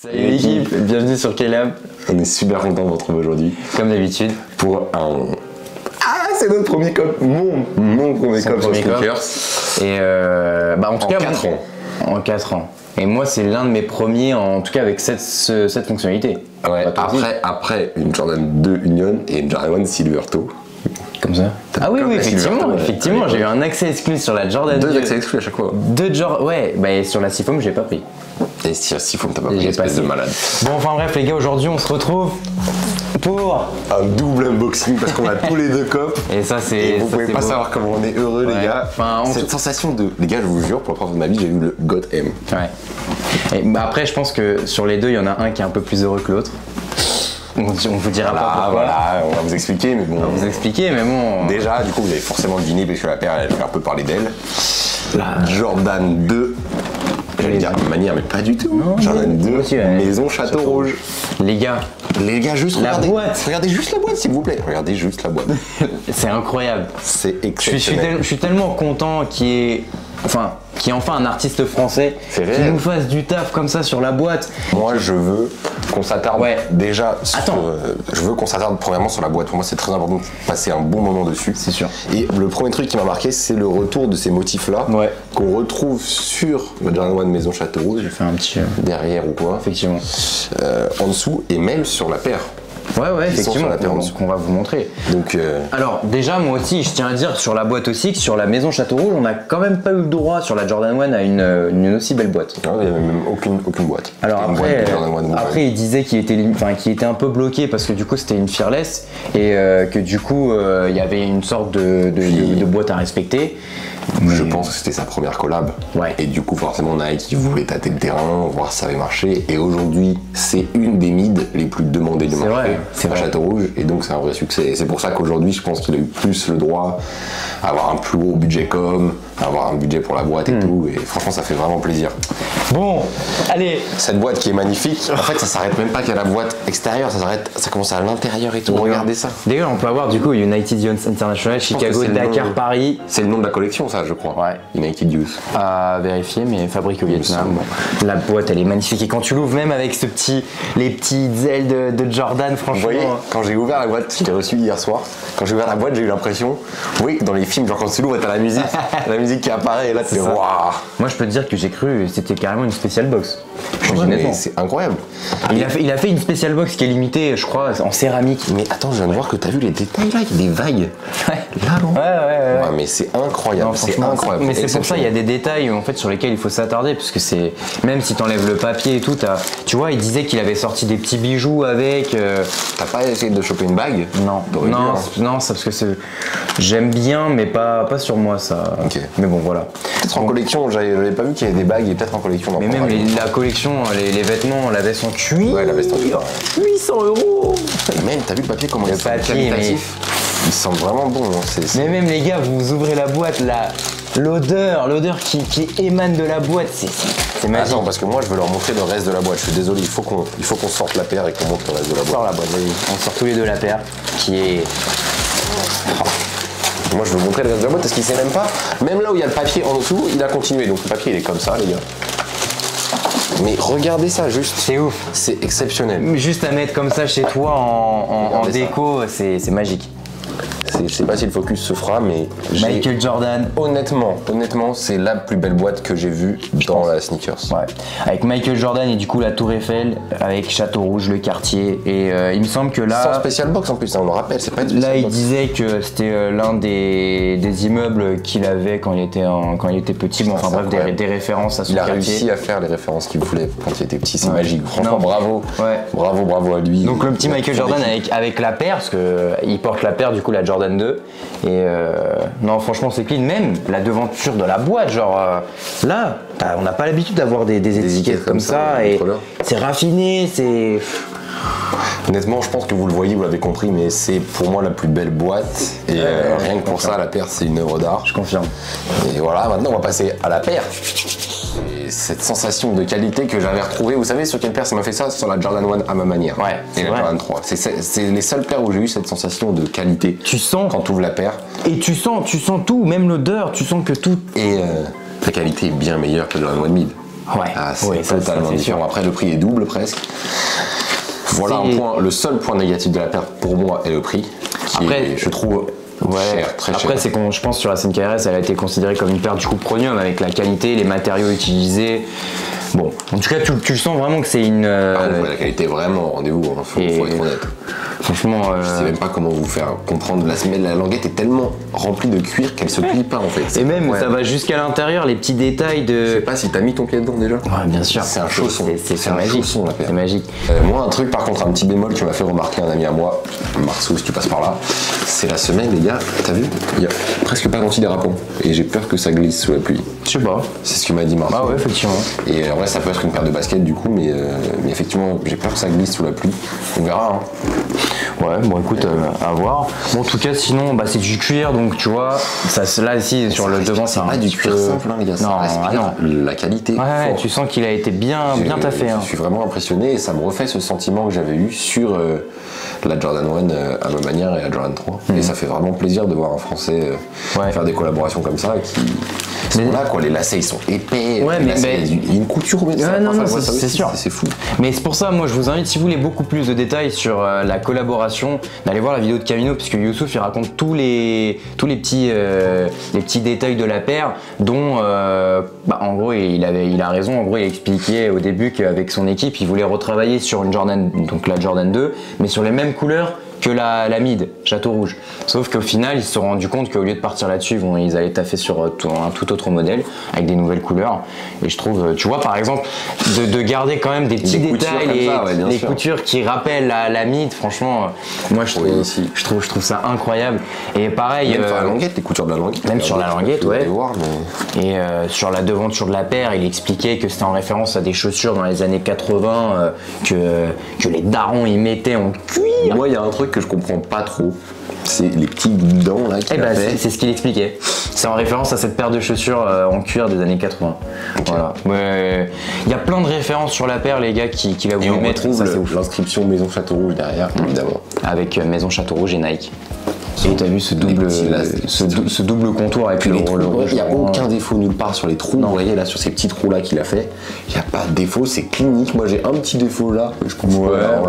Salut l'équipe, bienvenue sur K-Lab. On est super content de vous retrouver aujourd'hui. Comme d'habitude. Pour un... Ah, c'est notre premier cop, mon premier cop sur sneakers. Et en tout cas, 4 ans. En 4 ans. Et moi, c'est l'un de mes premiers, en tout cas avec cette fonctionnalité. Ouais, après une Jordan 2 Union et une Jordan 1 Silver Toe. Comme ça. Ah oui, effectivement, j'ai eu un accès exclusif sur la Jordan 2. 2 accès exclus à chaque fois. Ouais, bah sur la Seafoam, j'ai pas pris. Et si la Seafoam, t'as pas pris, espèce de malade. Bon, enfin bref, les gars, aujourd'hui, on se retrouve pour un double unboxing parce qu'on a tous les deux copes. Et ça, c'est. Et vous pouvez pas savoir comment on est heureux, les gars. Enfin, cette sensation de. Les gars, je vous jure, pour la première fois de ma vie, j'ai vu le God M. Ouais. Et bah après, je pense que sur les deux, il y en a un qui est un peu plus heureux que l'autre. On vous dira pas pourquoi. Voilà, on va vous expliquer, mais bon. On va vous expliquer, mais bon. Déjà, du coup, vous avez forcément deviné parce que la paire, elle fait un peu parler d'elle. La Jordan 2. J'allais dire de manière, mais pas du tout. Non, Jordan 2, Maison Château Rouge. Les gars, juste la regardez. Boîte. Regardez juste la boîte, s'il vous plaît. Regardez juste la boîte. C'est incroyable. C'est exceptionnel. Je suis tellement content qu'il y ait enfin un artiste français qui nous fasse du taf comme ça sur la boîte. Moi, je veux qu'on s'attarde déjà sur... je veux qu'on s'attarde premièrement sur la boîte. Pour moi, c'est très important de passer un bon moment dessus. C'est sûr. Et le premier truc qui m'a marqué, c'est le retour de ces motifs-là qu'on retrouve sur le Jordan 1 Maison Château Rouge. J'ai fait un petit... derrière ou quoi. Effectivement. En dessous et même sur la paire. Ouais, effectivement, qu'on va vous montrer. Donc, alors, déjà, moi aussi, je tiens à dire sur la boîte aussi que sur la Maison Château Rouge, on n'a quand même pas eu le droit sur la Jordan 1 à une aussi belle boîte. Il n'y avait même aucune boîte. Alors après il disait qu'il était un peu bloqué parce que du coup c'était une Fearless et que du coup il y avait une sorte de boîte à respecter. Je pense que c'était sa première collab. Ouais. Et du coup, forcément, Nike voulait tâter le terrain, voir si ça avait marché. Et aujourd'hui, c'est une des mids les plus demandées du marché à Château Rouge. Et donc, c'est un vrai succès. Et c'est pour ça qu'aujourd'hui, je pense qu'il a eu plus le droit à avoir un plus gros budget avoir un budget pour la boîte et tout. Et franchement, ça fait vraiment plaisir. Bon, allez. Cette boîte qui est magnifique, en fait, ça s'arrête même pas qu'à la boîte extérieure, ça commence à l'intérieur et tout. Regardez ça. D'ailleurs, on peut avoir du coup United Youth International, Chicago, Dakar, Paris. C'est le nom de la collection, ça, je crois. Ouais. United Youth. À vérifier, mais fabriqué au Vietnam. Bon. La boîte, elle est magnifique. Et quand tu l'ouvres, même avec les petites ailes de Jordan, franchement. Vous voyez, quand j'ai ouvert la boîte, je l'ai reçue hier soir. Quand j'ai ouvert la boîte, j'ai eu l'impression, dans les films, genre quand tu l'ouvres, t'as la musique qui apparaît et là, tu fais waouh. Moi, je peux te dire que j'ai cru c'était carrément une spéciale box. C'est incroyable. Il a fait une spéciale box qui est limitée, je crois, en céramique. Mais attends, je viens de voir que t'as vu les détails là, il y a des vagues. Là, non. Ouais. Mais c'est incroyable. C'est incroyable. Mais c'est pour ça, il y a des détails en fait sur lesquels il faut s'attarder, parce que c'est même si t'enlèves le papier et tout, tu vois, il disait qu'il avait sorti des petits bijoux avec. T'as pas essayé de choper une bague? Non, c'est parce que j'aime bien, mais pas sur moi ça. Okay. Mais bon, voilà. Peut-être en collection, j'avais pas vu qu'il y avait des bagues et peut-être en collection. Mais même la collection, les vêtements, la veste en cuir. Ouais, la veste en cuir. 800 €. Et même, t'as vu le papier comment il est qualitatif? Il sent vraiment bon. Mais même les gars, vous ouvrez la boîte, l'odeur qui émane de la boîte, c'est magique. Attends, parce que moi je veux leur montrer le reste de la boîte. Je suis désolé, il faut qu'on sorte la paire et qu'on montre le reste de la boîte. On sort la boîte, vas-y. On sort tous les deux la paire, qui est... Moi je veux montrer le reste de la boîte parce qu'il sait même pas. Même là où il y a le papier en dessous, il a continué. Donc le papier il est comme ça, les gars. Mais regardez ça, juste. C'est ouf. C'est exceptionnel. Juste à mettre comme ça chez toi en déco, c'est magique. Je sais pas si le focus se fera, mais Michael Jordan. Honnêtement, c'est la plus belle boîte que j'ai vue dans la sneakers. Ouais. Avec Michael Jordan et du coup la Tour Eiffel, avec Château Rouge, le quartier. Et il me semble que là. Sans spécial box en plus, on le rappelle, c'est pas une là, il disait que c'était l'un des immeubles qu'il avait quand il était petit. Bon, enfin bref, des références à son quartier. Il a réussi à faire les références qu'il voulait quand il était petit, c'est magique. Franchement, bravo. Ouais. Bravo à lui. Donc le petit Michael Jordan avec la paire, parce qu'il porte la paire du coup la Jordan 2. Et non, franchement, c'est clean. Même la devanture de la boîte, genre là, on n'a pas l'habitude d'avoir des étiquettes comme ça. Et c'est raffiné, c'est. Honnêtement, je pense que vous le voyez, vous l'avez compris, mais c'est pour moi la plus belle boîte. Et rien que pour ça, la paire, c'est une œuvre d'art. Je confirme. Et voilà, maintenant, on va passer à la paire. Et cette sensation de qualité que j'avais retrouvée, vous savez sur quelle paire ça m'a fait ça? Sur la Jordan 1 à ma manière. Ouais. Et la Jordan 3. C'est les seules paires où j'ai eu cette sensation de qualité. Tu sens quand tu ouvres la paire. Et tu sens tout, même l'odeur, tu sens que tout. Et la qualité est bien meilleure que le Jordan 1 mid. Ouais, c'est totalement différent. Après, le prix est double presque. Voilà un point, le seul point négatif de la paire pour moi est le prix. Après, je trouve cher, très cher. Après, c'est qu'on, je pense sur la SNKRS, elle a été considérée comme une paire du coup premium avec la qualité, les matériaux utilisés. Bon, en tout cas, tu sens vraiment que c'est une. Par contre, la qualité est vraiment au rendez-vous, faut être honnête. Franchement, je sais même pas comment vous faire comprendre. La languette est tellement remplie de cuir qu'elle se plie pas en fait. Et même ça va jusqu'à l'intérieur, les petits détails de. Je sais pas si t'as mis ton pied dedans déjà. Ouais, bien sûr. C'est un chausson. C'est magique. C'est magique. Moi, un truc par contre, un petit bémol qui m'a fait remarquer un ami à moi, Marceau, si tu passes par là, c'est la semelle, les gars. T'as vu? Il y a presque pas d'antidérapant. Et j'ai peur que ça glisse sous la pluie. Je sais pas. C'est ce que m'a dit Marceau. Ah ouais, effectivement. Et en vrai, ça peut être une paire de baskets du coup, mais effectivement, j'ai peur que ça glisse sous la pluie. On verra. Ouais, bon écoute, à voir. Bon, en tout cas, sinon, c'est du cuir, donc tu vois, là ici sur le devant, c'est pas du cuir simple, hein, les gars. Non, la qualité. Ouais, tu sens qu'il a été bien taffé. Je suis vraiment impressionné et ça me refait ce sentiment que j'avais eu sur la Jordan 1 à ma manière et la Jordan 3. Et ça fait vraiment plaisir de voir un Français faire des collaborations comme ça qui sont là, quoi. Les lacets ils sont épais. Ouais, mais il y a une couture, mais c'est sûr. C'est fou. Mais c'est pour ça, moi je vous invite, si vous voulez beaucoup plus de détails sur la collaboration, d'aller voir la vidéo de Camino, puisque Youssouf il raconte tous les petits détails de la paire, dont en gros il a raison. En gros, il expliquait au début qu'avec son équipe, il voulait retravailler sur une Jordan, donc la Jordan 2, mais sur les mêmes couleurs que la Mid, Château Rouge. Sauf qu'au final, ils se sont rendus compte qu'au lieu de partir là-dessus, ils allaient taffer sur un tout autre modèle, avec des nouvelles couleurs. Et je trouve, tu vois, par exemple, de garder quand même des petits détails, les coutures qui rappellent la Mid, franchement, moi je trouve ça incroyable. Et pareil. Même sur la languette, les coutures de la languette. Même sur la languette, ouais. Et sur la devanture de la paire, il expliquait que c'était en référence à des chaussures dans les années 80 que les darons y mettaient en cuir. Moi, il y a un truc que je comprends pas trop, c'est les petits dents là qu'il a fait. C'est ce qu'il expliquait. C'est en référence à cette paire de chaussures en cuir des années 80. Okay. Voilà. Il y a plein de références sur la paire, les gars, qu'il a voulu mettre. On retrouve l'inscription Maison Château Rouge derrière, évidemment. Avec Maison Château Rouge et Nike. Et tu as vu ce double contour avec le rouge. Il n'y a aucun défaut nulle part sur les trous. Vous voyez là sur ces petits trous là qu'il a fait, il n'y a pas de défaut, c'est clinique. Moi j'ai un petit défaut là que je comprends pas.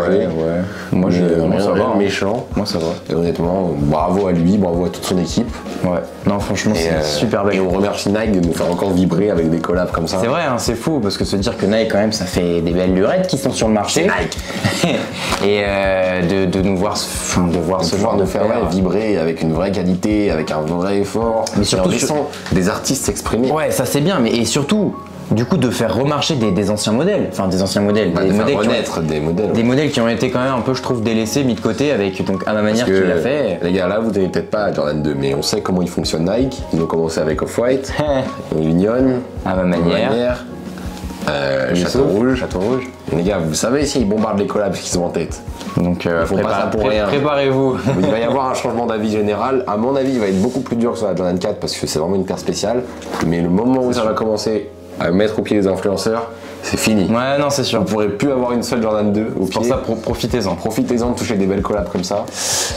Moi j'ai rien méchant. Moi ça va. Et honnêtement, bravo à lui, bravo à toute son équipe. Ouais. Non franchement c'est super belle. Et on remercie Nike de nous faire encore vibrer avec des collabs comme ça. C'est vrai, hein, c'est fou parce que se dire que Nike quand même ça fait des belles lurettes qui sont sur le marché. Nike. Et de nous voir, de voir ce genre de faire vibrer avec une vraie qualité, avec un vrai effort, mais surtout des artistes s'exprimer. Ouais, ça c'est bien, mais et surtout du coup de faire remarcher des anciens modèles, des modèles qui ont été quand même un peu, je trouve, délaissés, mis de côté avec donc à ma manière qu'il l'a fait. Les gars, là vous n'avez peut-être pas Jordan 2, mais on sait comment il fonctionne Nike. Ils ont commencé avec Off-White, Union, à ma manière. Château Rouge. Et les gars, vous savez s'ils bombardent les collabs qu'ils ont en tête. Donc préparez-vous. Il va y avoir un changement d'avis général. À mon avis, il va être beaucoup plus dur sur la Jordan 4 parce que c'est vraiment une paire spéciale. Mais le moment où ça va commencer à mettre au pied les influenceurs, c'est fini. Ouais, non, c'est sûr. Vous pourrez plus avoir une seule Jordan 2 au pied. Pour ça, profitez-en. Profitez-en de toucher des belles collabs comme ça.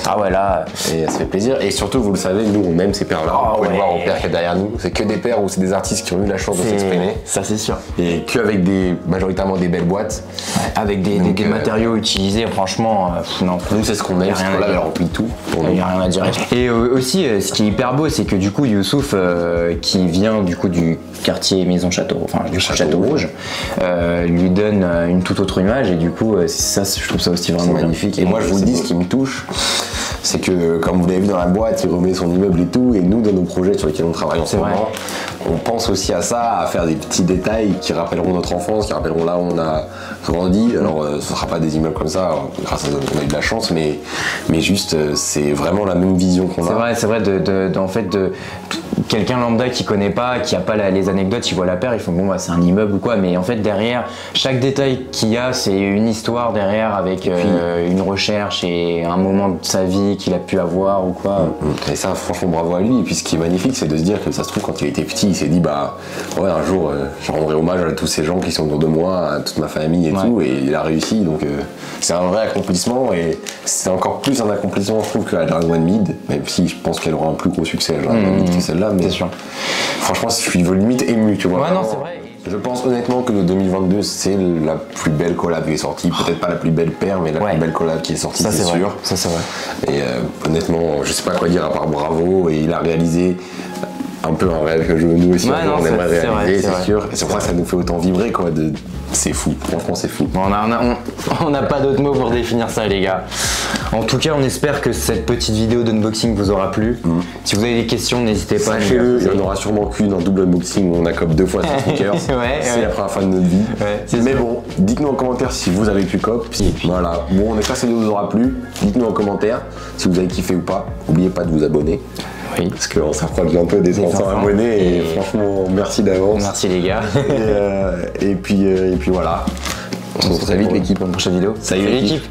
Ah ouais, là. Et ça fait plaisir. Et surtout, vous le savez, nous, on aime ces paires-là. Vous pouvez le voir aux paires qu'il y a derrière nous. C'est que des paires où c'est des artistes qui ont eu la chance de s'exprimer. Ça, c'est sûr. Et qu'avec majoritairement des belles boîtes. Ouais, avec des matériaux utilisés, franchement, non. Nous, c'est ce qu'on aime. Ce collab, elle remplit tout. Il n'y a rien à dire. Et aussi, ce qui est hyper beau, c'est que du coup, Youssouf, qui vient du coup du quartier Maison Château, enfin du Château Rouge, lui donne une toute autre image et du coup ça je trouve ça aussi vraiment magnifique. Et moi je vous dis, ce qui me touche, c'est que comme vous l'avez vu dans la boîte, il remet son immeuble et tout, et nous dans nos projets sur lesquels on travaille en ce moment, on pense aussi à ça, à faire des petits détails qui rappelleront notre enfance, qui rappelleront là où on a grandi. Alors ce ne sera pas des immeubles comme ça, grâce à nous on a eu de la chance, mais juste c'est vraiment la même vision qu'on a. C'est vrai en fait de quelqu'un lambda qui connaît pas, qui a pas les anecdotes, il voit la paire, il faut bon c'est un immeuble ou quoi, mais en fait derrière chaque détail qu'il y a, c'est une histoire derrière avec une recherche et un moment de sa vie qu'il a pu avoir ou quoi. Et ça franchement bravo à lui. Et puis ce qui est magnifique, c'est de se dire que ça se trouve quand il était petit, il s'est dit ouais un jour je rendrai hommage à tous ces gens qui sont autour de moi, à toute ma famille et tout, et il a réussi, donc c'est un vrai accomplissement et c'est encore plus un accomplissement je trouve que la Jordan 1 Mid, même si je pense qu'elle aura un plus gros succès la Jordan 1 Mid que celle-là, mais c'est sûr. Franchement je suis limite ému, tu vois. Ouais, non c'est vrai. Je pense honnêtement que le 2022 c'est la plus belle collab qui est sortie. Peut-être pas la plus belle paire, mais la plus belle collab qui est sortie, c'est sûr. Ça c'est vrai. Et honnêtement, je sais pas quoi dire à part bravo. Et il a réalisé un peu un rêve que nous aussi on aimerait réaliser, c'est sûr. Et c'est pour ça que ça nous fait autant vibrer quoi. C'est fou, franchement c'est fou. On n'a pas d'autres mots pour définir ça les gars. En tout cas on espère que cette petite vidéo d'unboxing vous aura plu. Si vous avez des questions n'hésitez pas. Sachez-le, il y en aura sûrement qu'une en double unboxing où on accroche 2 fois ces sneakers. C'est la première fois de notre vie. Mais bon, dites-nous en commentaire si vous avez pu cop. Voilà, bon on espère que cette vidéo vous aura plu. Dites-nous en commentaire si vous avez kiffé ou pas. N'oubliez pas de vous abonner. Oui. Parce qu'on s'approche bientôt des 300 abonnés et franchement merci d'avance. Merci les gars. Et puis voilà. On se retrouve très vite l'équipe pour une prochaine vidéo. Salut l'équipe.